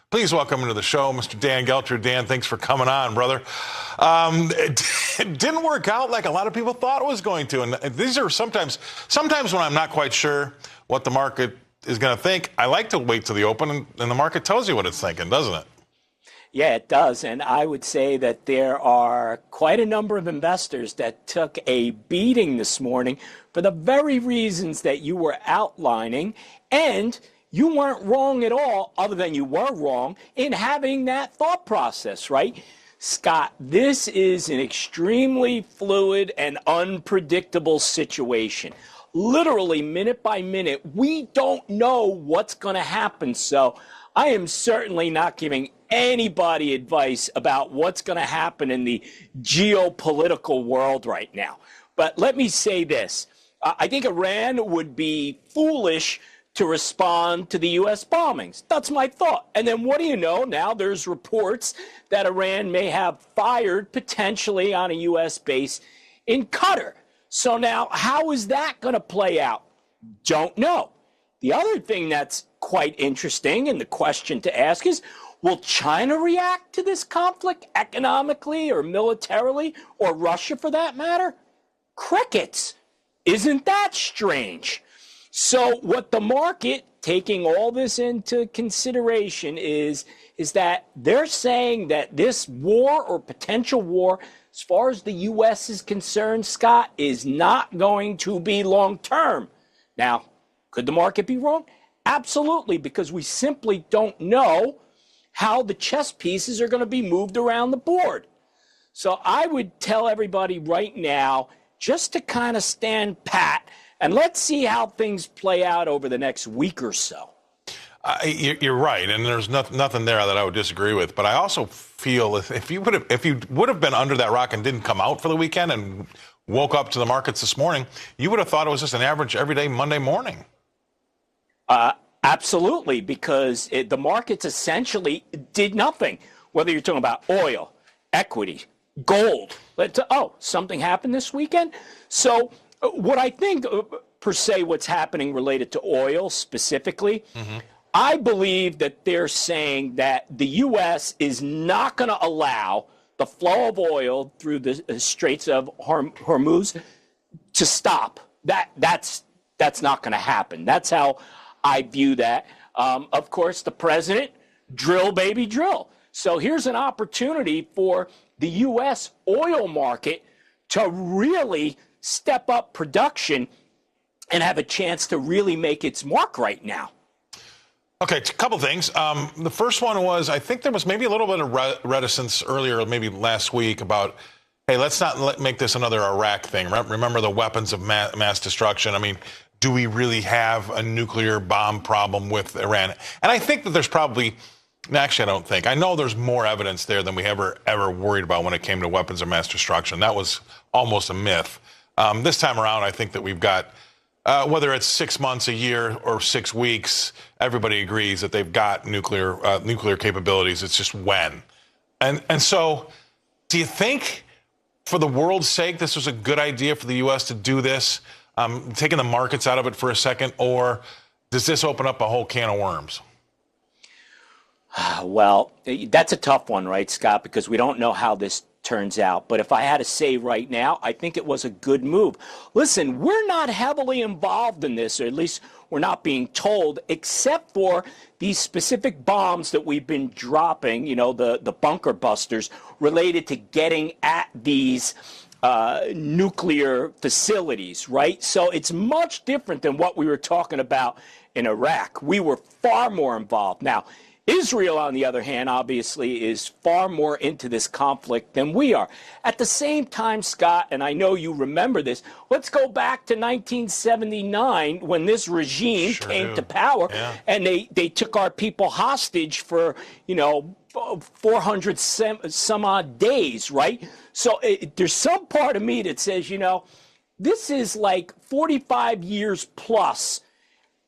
Please welcome to the show, Mr. Dan Geltrude. Dan, thanks for coming on, brother. It didn't work out like a lot of people thought it was going to. And these are sometimes when I'm not quite sure what the market is going to think, I like to wait till the open and the market tells you what it's thinking, doesn't it? Yeah, it does. And I would say that there are quite a number of investors that took a beating this morning for the very reasons that you were outlining. And you weren't wrong at all, other than you were wrong in having that thought process, right? Scott, this is an extremely fluid and unpredictable situation. Literally, minute by minute, we don't know what's going to happen. So I am certainly not giving anybody advice about what's going to happen in the geopolitical world right now. But let me say this. I think Iran would be foolish to respond to the U.S. bombings. That's my thought. And then what do you know? Now there's reports that Iran may have fired potentially on a U.S. base in Qatar. So now how is that going to play out? Don't know. The other thing that's quite interesting and the question to ask is, will China react to this conflict economically or militarily, or Russia for that matter? Crickets. Isn't that strange? So what the market, taking all this into consideration, is that they're saying that this war or potential war, as far as the U.S. is concerned, Scott, is not going to be long term. Now, could the market be wrong? Absolutely, because we simply don't know how the chess pieces are going to be moved around the board. So I would tell everybody right now just to kind of stand pat, and let's see how things play out over the next week or so. You're right, and there's nothing there that I would disagree with. But I also feel if you would have been under that rock and didn't come out for the weekend and woke up to the markets this morning, you would have thought it was just an average everyday Monday morning. Absolutely, because the markets essentially did nothing. Whether you're talking about oil, equity, gold. Something happened this weekend. So what I think, per se, what's happening related to oil specifically, I believe that they're saying that the U.S. is not going to allow the flow of oil through the Straits of Hormuz to stop. That's not going to happen. That's how I view that. Of course, the president, drill, baby, drill. So here's an opportunity for the U.S. oil market to really step up production and have a chance to really make its mark right now. Okay, a couple things. The first one was, I think there was maybe a little bit of reticence earlier, maybe last week, about, hey, let's not make this another Iraq thing. Remember the weapons of mass destruction. I mean, do we really have a nuclear bomb problem with Iran? And I think that there's probably, actually I don't think, I know there's more evidence there than we ever worried about when it came to weapons of mass destruction. That was almost a myth. This time around, I think that we've got, whether it's 6 months, a year, or 6 weeks, everybody agrees that they've got nuclear capabilities. It's just when. And so do you think, for the world's sake, this was a good idea for the U.S. to do this, taking the markets out of it for a second, or does this open up a whole can of worms? Well, that's a tough one, right, Scott, because we don't know how this turns out. But if I had to say right now, I think it was a good move. Listen, we're not heavily involved in this, or at least we're not being told, except for these specific bombs that we've been dropping, the bunker busters, related to getting at these nuclear facilities, right? So it's much different than what we were talking about in Iraq. We were far more involved. Now, Israel, on the other hand, obviously is far more into this conflict than we are. At the same time, Scott, and I know you remember this, let's go back to 1979 when this regime came to power, and they took our people hostage for, 400 some odd days, right? So there's some part of me that says, this is like 45 years plus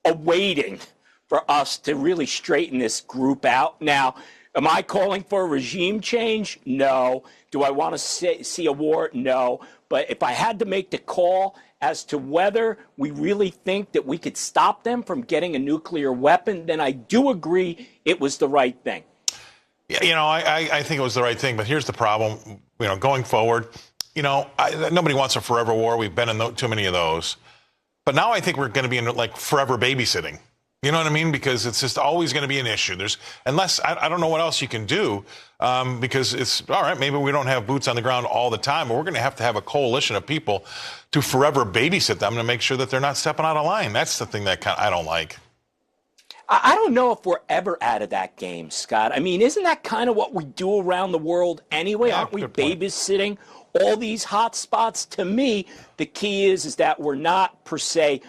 awaiting for us to really straighten this group out. Now, am I calling for a regime change? No. Do I want to see a war? No. But if I had to make the call as to whether we really think that we could stop them from getting a nuclear weapon, then I do agree it was the right thing. Yeah, I think it was the right thing, but here's the problem. Going forward, nobody wants a forever war. We've been in too many of those. But now I think we're going to be in like forever babysitting. You know what I mean? Because it's just always going to be an issue. Unless I don't know what else you can do, because it's all right. Maybe we don't have boots on the ground all the time, but we're going to have a coalition of people to forever babysit them to make sure that they're not stepping out of line. That's the thing that I don't like. I don't know if we're ever out of that game, Scott. I mean, isn't that kind of what we do around the world anyway? Yeah, aren't we babysitting all these hot spots? To me, the key is that we're not per se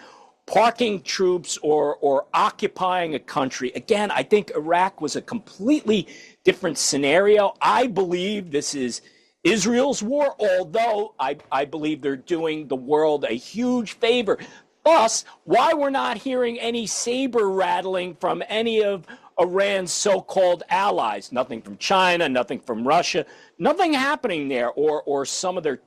parking troops or occupying a country. Again, I think Iraq was a completely different scenario. I believe this is Israel's war, although I believe they're doing the world a huge favor. Thus, why we're not hearing any saber rattling from any of Iran's so-called allies. Nothing from China, nothing from Russia, nothing happening there, or some of their,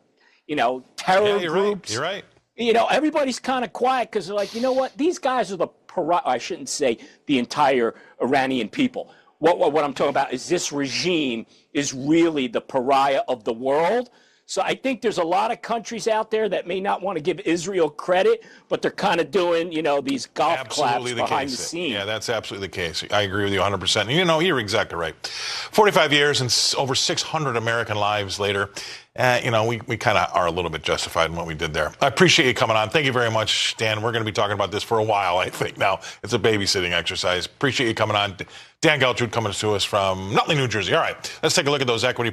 terror groups. You're right. Everybody's kind of quiet because they're like, you know what? These guys are the pariah. I shouldn't say the entire Iranian people. What I'm talking about is this regime is really the pariah of the world. So I think there's a lot of countries out there that may not want to give Israel credit, but they're kind of doing, these golf claps behind the scenes. Yeah, that's absolutely the case. I agree with you 100%. And, you're exactly right. 45 years and over 600 American lives later, we kind of are a little bit justified in what we did there. I appreciate you coming on. Thank you very much, Dan. We're going to be talking about this for a while, I think. Now, it's a babysitting exercise. Appreciate you coming on. Dan Geltrude coming to us from Nutley, New Jersey. All right, let's take a look at those equity